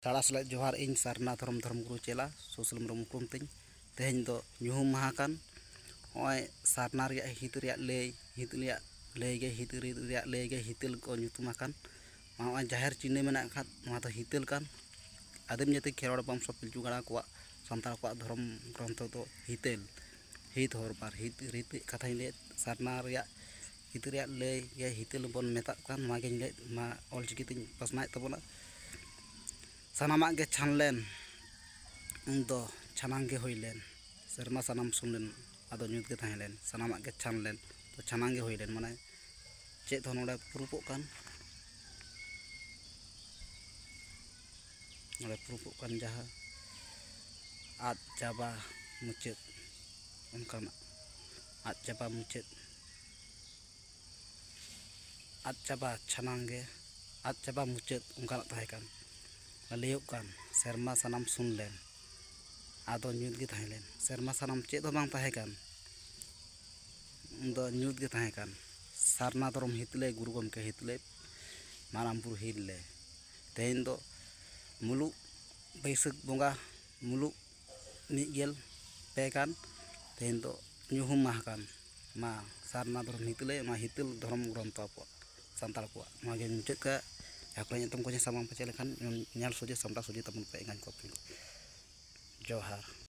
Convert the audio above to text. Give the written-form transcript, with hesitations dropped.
ᱥᱟᱲᱟ ᱥᱟᱞᱟᱜ ᱡᱚᱦᱟᱨ ᱤᱧ ᱥᱟᱨᱱᱟ ᱫᱷᱚᱨᱚᱢ ᱜᱩᱨᱩ ᱪᱮᱞᱟ ᱥᱳᱥᱟᱞ ᱢᱩᱨᱢᱩ ᱩᱯᱨᱩᱢ ᱛᱤᱧ ᱛᱮᱦᱮᱧ ᱫᱚ ᱧᱩᱦᱩᱢ ᱢᱟᱦᱟ ᱠᱟᱱ ᱱᱚᱜᱼᱚᱭ ᱥᱟᱨᱱᱟ ᱨᱮᱭᱟᱜ ᱦᱤᱛ ᱨᱮᱭᱟᱜ ᱞᱟᱹᱭ ᱜᱮ ᱦᱤᱛᱟᱹᱞ ᱠᱚ ᱧᱩᱛᱩᱢ ᱟᱠᱟᱱ ᱱᱚᱜᱼᱚᱭ ᱡᱟᱦᱮᱨ ᱪᱤᱱᱦᱟᱹ ᱢᱮᱱᱟᱜ ᱠᱷᱟᱱ ᱱᱚᱣᱟ ᱫᱚ ᱦᱤᱛᱟᱹᱞ ᱠᱟᱱ ᱟᱹᱫᱤᱢ ᱡᱟᱹᱛᱤ ᱠᱷᱮᱨᱣᱟᱲ ᱵᱚᱝᱥᱚ ᱯᱤᱞᱪᱩ ᱜᱟᱲᱟ ᱠᱚᱣᱟᱜ ᱥᱟᱱᱛᱟᱲ ᱠᱚᱣᱟᱜ ᱫᱷᱚᱨᱚᱢ ᱜᱨᱚᱱᱛᱷᱚ ᱫᱚ ᱦᱤᱛᱟᱹᱞ ᱦᱤᱛ ᱦᱚᱨᱯᱟᱨ ᱦᱤᱛ ᱠᱟᱛᱷᱟᱧ ᱞᱟᱹᱭᱮᱫ ᱥᱟᱨᱱᱟ ᱨᱮᱭᱟᱜ ᱦᱤᱛ ᱨᱮᱭᱟᱜ ᱞᱟᱹᱭ ᱜᱮ ᱦᱤᱛᱟᱹᱞ ᱵᱚᱱ ᱢᱮᱛᱟᱜ ᱠᱟᱱ ᱱᱚᱣᱟᱜᱤᱧ ᱞᱟᱹᱭᱮᱫ ᱢᱟ ᱚᱞᱪᱤᱠᱤ ᱛᱤᱧ ᱯᱟᱥᱱᱟᱣᱮᱫ ᱛᱟᱵᱚᱱᱟ᱾ ᱥᱟᱱᱟᱢᱟᱜ ᱜᱮ ᱪᱷᱟᱱ ᱞᱮᱱ ᱩᱱᱫᱚ ᱪᱷᱟᱱᱟᱝ ᱜᱮ ᱦᱩᱭ ᱞᱮᱱ ᱥᱮᱨᱢᱟ ᱥᱟᱱᱟᱢ ᱥᱩᱱ ᱞᱮᱱ ᱟᱫᱚ ᱧᱩᱛ ᱜᱮ ᱛᱟᱦᱮᱸ ᱞᱮᱱ ᱥᱟᱱᱟᱢᱟᱜ ᱜᱮ ᱪᱷᱟᱱ ᱞᱮᱱ ᱛᱚ ᱪᱷᱟᱱᱟᱝ ᱜᱮ ᱦᱩᱭ ᱞᱮᱱ ᱢᱟᱱᱮ ᱪᱮᱫ ᱦᱚᱸ ᱱᱚᱰᱮ ᱯᱨᱩᱯᱚᱜ ᱠᱟᱱ ᱡᱟᱦᱟᱸ ᱟᱫ ᱪᱟᱵᱟ ᱢᱩᱪᱟᱹᱫ ᱚᱱᱠᱟᱱᱟᱜ ᱟᱫ ᱪᱟᱵᱟ ᱢᱩᱪᱟᱹᱫ ᱟᱫ ᱪᱟᱵᱟ ᱪᱷᱟᱱᱟᱝ ᱜᱮ ᱟᱫ ᱪᱟᱵᱟ ᱢᱩᱪᱟᱹᱫ ᱚᱱᱠᱟᱱᱟᱜ ᱛᱟᱦᱮᱸ ᱠᱟᱱ ᱞᱟᱹᱭᱚᱜ ᱠᱟᱱ ᱥᱮᱨᱢᱟ ᱥᱟᱱᱟᱢ ᱥᱩᱱ ᱞᱮᱱ ᱟᱫᱚ ᱧᱩᱛ ᱜᱮ ᱛᱟᱦᱮᱸ ᱞᱮᱱ ᱥᱮᱨᱢᱟ ᱥᱟᱱᱟᱢ ᱪᱮᱫ ᱦᱚᱸ ᱵᱟᱝ ᱛᱟᱦᱮᱸ ᱠᱟᱱ ᱩᱱᱫᱚ ᱧᱩᱛ ᱜᱮ ᱛᱟᱦᱮᱸ ᱠᱟᱱ ᱥᱟᱨᱱᱟ ᱫᱷᱚᱨᱚᱢ ᱦᱤᱛᱞᱮ ᱜᱩᱨᱩ ᱜᱚᱢᱠᱮ ᱦᱤᱛᱞᱮ ᱢᱟᱨᱟᱝ ᱵᱩᱨᱩ ᱦᱤᱞ-ᱞᱮ ᱛᱮᱦᱮᱧ ᱫᱚ ᱢᱩᱞᱩᱜ ᱵᱟᱹᱭᱥᱟᱹᱠᱷ ᱵᱚᱸᱜᱟ ᱢᱩᱞᱩᱜ 1/6 ᱠᱟᱱ ᱛᱮᱦᱮᱧ ᱫᱚ ᱧᱩᱦᱩᱢ ᱢᱟᱦᱟ ᱠᱟᱱ ᱢᱟ ᱥᱟᱨᱱᱟ ᱫᱷᱚᱨᱚᱢ ᱦᱤᱛᱞᱮ ᱱᱚᱣᱟ ᱦᱤᱛᱟᱹᱞ ᱫᱷᱚᱨᱚᱢ ᱜᱨᱚᱱᱛᱷᱚ ᱟᱵᱚᱣᱟᱜ ᱥᱟᱱᱛᱟᱲ ᱠᱚᱣᱟᱜ ᱱᱚᱣᱟᱜᱮ ᱢᱩᱪᱟᱹᱫ ᱠᱟᱜ ᱡᱟᱦᱟᱸ ᱠᱚ ᱧᱩᱛᱩᱢ ᱠᱚ ᱥᱟᱢᱟᱝ ᱯᱟᱪᱮ ᱞᱮᱠᱷᱟᱱ ᱧᱮᱞ ᱥᱚᱡᱷᱮ ᱥᱟᱢᱴᱟᱣ ᱥᱚᱡᱷᱮ ᱛᱟᱵᱚᱱ ᱯᱮ ᱮᱸᱜᱟᱧ ᱠᱚᱯᱮ ᱡᱚᱦᱟᱨ᱾